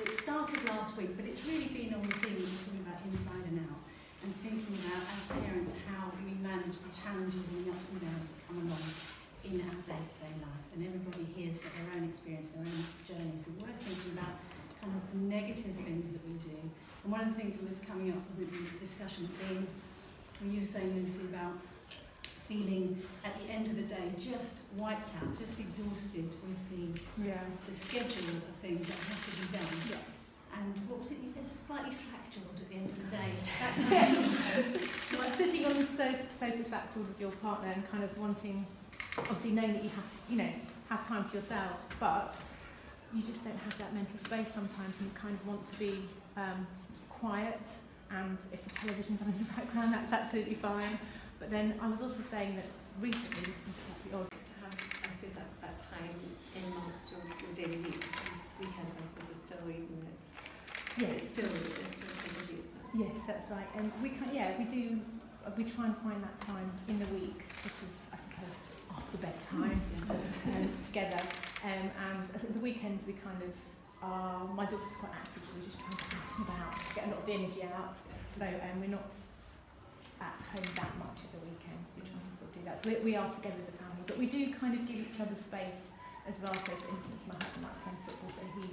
It started last week, but it's really been on the theme of talking about inside and out, and thinking about, as parents, how we manage the challenges and the ups and downs that come along in our day-to-day life. And everybody here's got their own experience, their own journeys. We were thinking about kind of the negative things that we do. And one of the things that was coming up with the discussion being, you were saying, Lucy, about feeling at the end of the day just wiped out, just exhausted with the schedule of things that have to be done. Yes. And what was it you said? Slightly slack-jawed at the end of the day. Like sitting on the sofa slack-jawed with your partner and kind of wanting, obviously knowing that you have to, have time for yourself, but you just don't have that mental space sometimes, and you kind of want to be quiet, and if the television's on in the background, that's absolutely fine. But then I was also saying that recently, this is slightly odd, to have, I suppose, that time in amongst your daily weeks and weekends, I suppose, is still even this. Yes. It's still so busy, isn't it? Yes, that's right. And we try and find that time in the week, sort of, I suppose, after bedtime, together. And I think the weekends we kind of my daughter's quite active, so we're just trying to get about, get a lot of the energy out. So we're not at home that much at the weekends. We're trying to sort of do that. So we are together as a family, but we do kind of give each other space as well. So, for instance, my husband likes playing football, so he